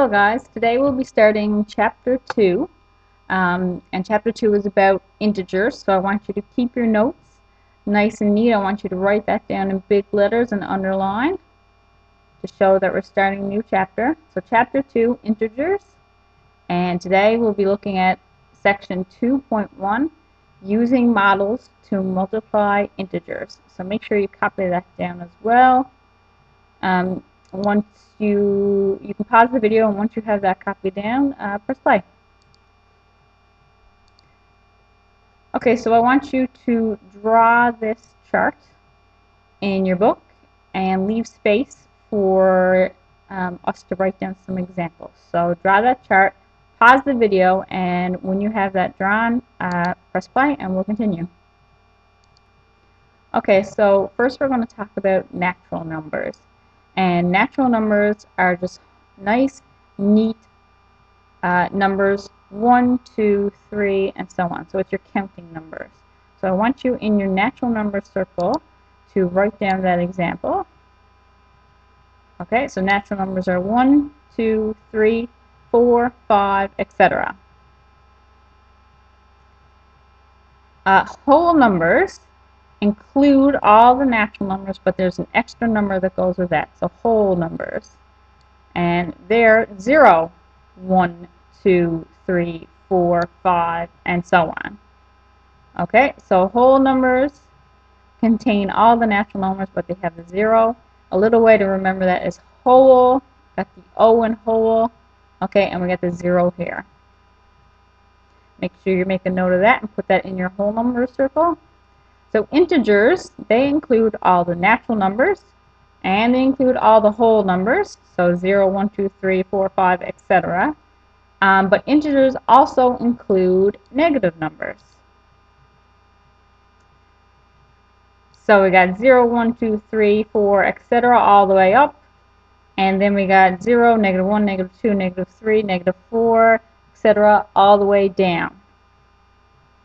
Hello guys, today we'll be starting chapter 2, and chapter 2 is about integers, so I want you to keep your notes nice and neat. I want you to write that down in big letters and underline to show that we're starting a new chapter. So chapter 2, integers, and today we'll be looking at section 2.1, using models to multiply integers. So make sure you copy that down as well. Once you can pause the video, and once you have that copy down, press play. Okay, so I want you to draw this chart in your book and leave space for us to write down some examples. So draw that chart, pause the video, and when you have that drawn, press play and we'll continue. Okay, so first we're going to talk about natural numbers. And natural numbers are just nice, neat numbers, 1, 2, 3, and so on. So it's your counting numbers. So I want you in your natural number circle to write down that example. Okay, so natural numbers are 1, 2, 3, 4, 5, etc. Whole numbers include all the natural numbers, but there's an extra number that goes with that. So whole numbers. And they're 0, 1, 2, 3, 4, 5, and so on. Okay, so whole numbers contain all the natural numbers, but they have a 0. A little way to remember that is whole, got the O in whole, okay, and we got the 0 here. Make sure you make a note of that and put that in your whole number circle. So integers, they include all the natural numbers, and they include all the whole numbers, so 0, 1, 2, 3, 4, 5, etc. But integers also include negative numbers. So we got 0, 1, 2, 3, 4, etc. all the way up. And then we got 0, negative 1, negative 2, negative 3, negative 4, etc. all the way down.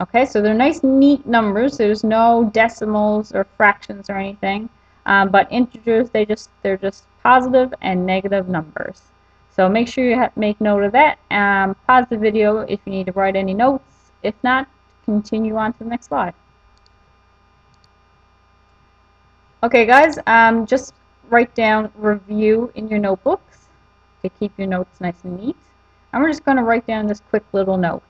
Okay, so they're nice, neat numbers. There's no decimals or fractions or anything. But integers, they're just positive and negative numbers. So make sure you make note of that. Pause the video if you need to write any notes. If not, continue on to the next slide. Okay, guys, just write down review in your notebooks to keep your notes nice and neat. And we're just going to write down this quick little note.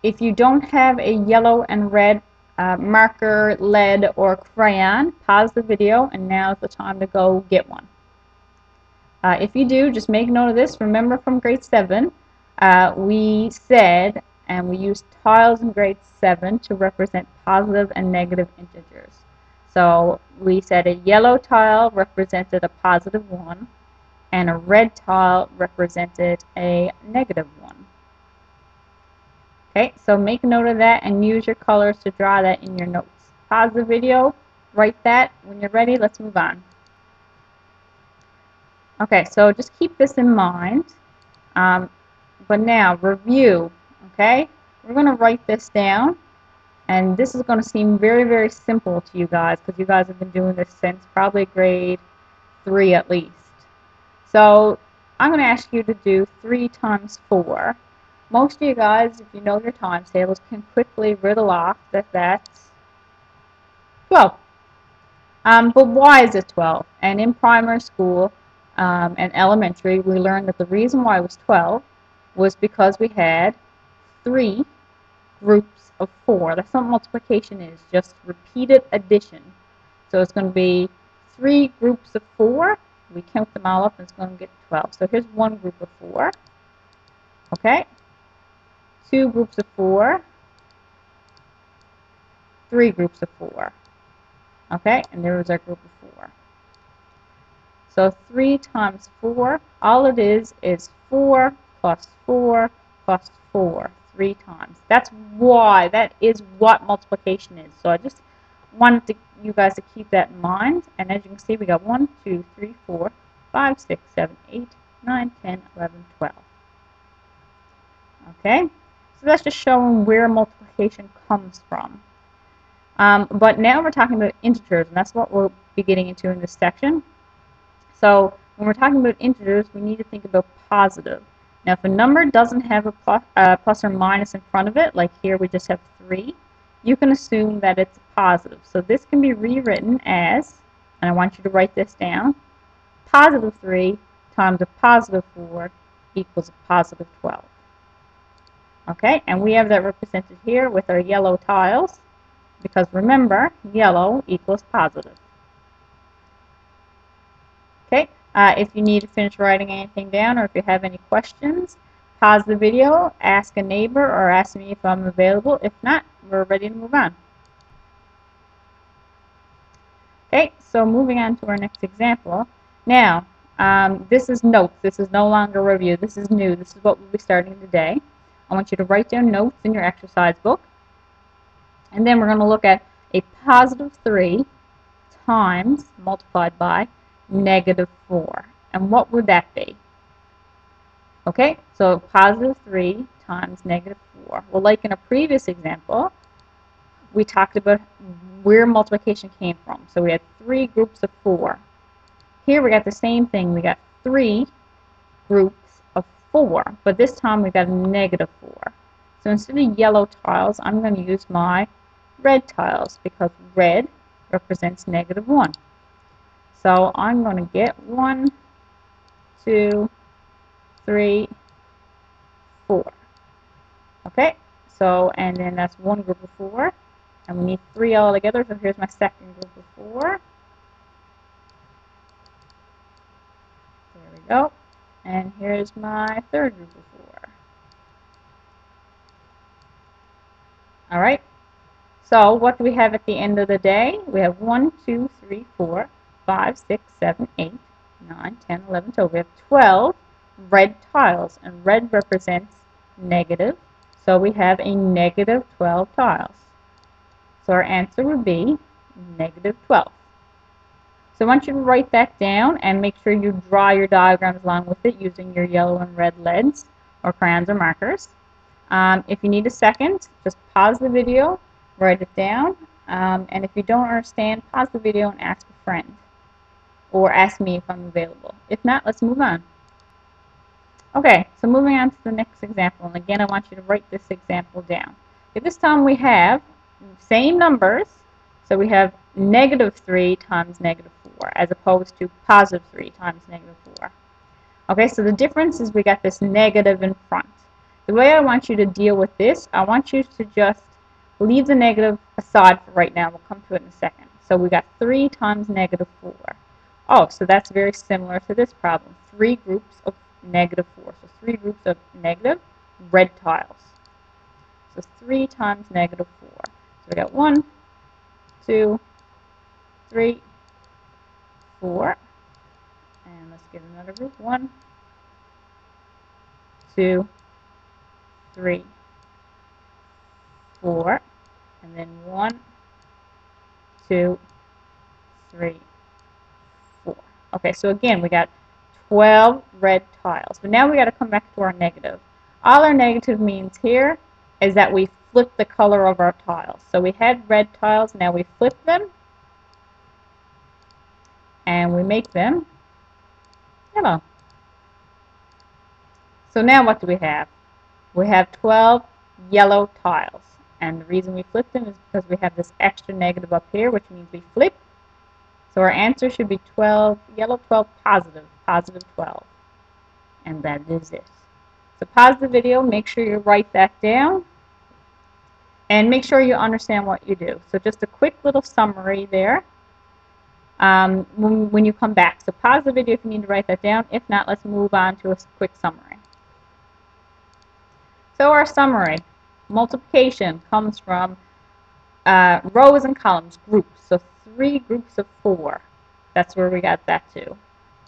If you don't have a yellow and red marker, lead, or crayon, pause the video, and now's the time to go get one. If you do, just make note of this. Remember from grade 7, we said, and we used tiles in grade 7 to represent positive and negative integers. So we said a yellow tile represented a positive 1, and a red tile represented a negative 1. Okay, so make note of that and use your colors to draw that in your notes. Pause the video, write that. When you're ready, let's move on. Okay, so just keep this in mind. But now, review. Okay, we're going to write this down. And this is going to seem very, very simple to you guys because you guys have been doing this since probably grade 3 at least. So I'm going to ask you to do 3 times 4. Most of you guys, if you know your times tables, can quickly riddle off that that's 12. But why is it 12? And in primary school and elementary, we learned that the reason why it was 12 was because we had 3 groups of 4. That's what multiplication is, just repeated addition. So it's going to be 3 groups of 4. We count them all up and it's going to get 12. So here's one group of 4. Okay? 2 groups of 4, 3 groups of 4. Okay, and there was our group of 4. So 3 times 4, all it is 4 plus 4 plus 4, 3 times. That is what multiplication is. So I just wanted you guys to keep that in mind. And as you can see, we got 1, 2, 3, 4, 5, 6, 7, 8, 9, 10, 11, 12. Okay? So that's just showing where multiplication comes from. But now we're talking about integers, and that's what we'll be getting into in this section. So when we're talking about integers, we need to think about positive. Now, if a number doesn't have a plus or minus in front of it, like here we just have 3, you can assume that it's positive. So this can be rewritten as, and I want you to write this down, positive 3 times a positive 4 equals a positive 12. Okay, and we have that represented here with our yellow tiles, because remember, yellow equals positive. Okay, if you need to finish writing anything down, or if you have any questions, pause the video, ask a neighbor, or ask me if I'm available. If not, we're ready to move on. Okay, so moving on to our next example. Now, this is notes. This is no longer review. This is new. This is what we'll be starting today. I want you to write down notes in your exercise book. And then we're going to look at a positive 3 times multiplied by negative 4. And what would that be? Okay, so positive 3 times negative 4. Well, like in a previous example, we talked about where multiplication came from. So we had 3 groups of 4. Here we got the same thing. We got 3 groups of 4, but this time we got a negative 4. So instead of yellow tiles, I'm going to use my red tiles because red represents negative 1. So I'm going to get 1, 2, 3, 4. Okay, so and then that's one group of 4. And we need 3 all together, so here's my second group of 4. There we go. And here's my third group of 4. Alright, so what do we have at the end of the day? We have 1, 2, 3, 4, 5, 6, 7, 8, 9, 10, 11, 12. We have 12 red tiles, and red represents negative. So we have a negative 12 tiles. So our answer would be negative 12. So I want you to write that down and make sure you draw your diagrams along with it using your yellow and red leads or crayons or markers. If you need a second, just pause the video, write it down, and if you don't understand, pause the video and ask a friend or ask me if I'm available. If not, let's move on. Okay, so moving on to the next example, and again I want you to write this example down. Okay, this time we have same numbers, so we have negative 3 times negative 4 as opposed to positive 3 times negative 4. Okay, so the difference is we got this negative in front. The way I want you to deal with this, I want you to just leave the negative aside for right now. We'll come to it in a second. So we got 3 times negative 4. Oh, so that's very similar to this problem. 3 groups of negative 4. So 3 groups of negative red tiles. So 3 times negative 4. So we got 1, 2, 3, 4. And let's get another group. 1, 2, 3, 4. And then 1, 2, 3, 4. Okay, so again, we got 12 red tiles. But now we got to come back to our negative. All our negative means here is that we flip the color of our tiles. So we had red tiles, now we flip them, and we make them yellow. So now what do we have? We have 12 yellow tiles. And the reason we flip them is because we have this extra negative up here, which means we flip. So our answer should be 12, yellow 12 positive, positive 12. And that is it. So pause the video, make sure you write that down, and make sure you understand what you do. So just a quick little summary there when you come back. So pause the video if you need to write that down. If not, let's move on to a quick summary. So our summary, multiplication comes from rows and columns, groups. So 3 groups of 4. That's where we got that to.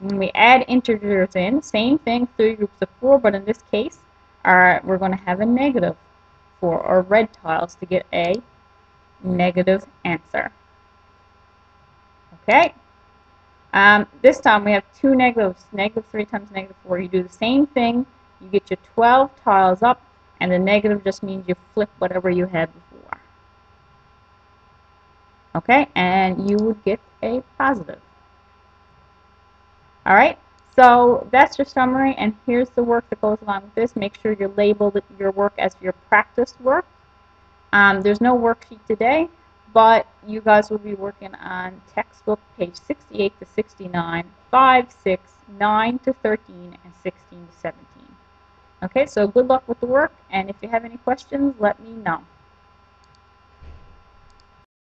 When we add integers in, same thing, 3 groups of 4, but in this case, we're going to have a negative 4, or red tiles, to get a negative answer. Okay? This time we have 2 negatives, negative 3 times negative 4. You do the same thing, you get your 12 tiles up, and the negative just means you flip whatever you had before. Okay? And you would get a positive. Alright, So that's your summary, and here's the work that goes along with this. Make sure you label your work as your practice work. There's no worksheet today, but you guys will be working on textbook page 68 to 69, 5, 6, 9 to 13, and 16 to 17. Okay, so good luck with the work, and if you have any questions, let me know.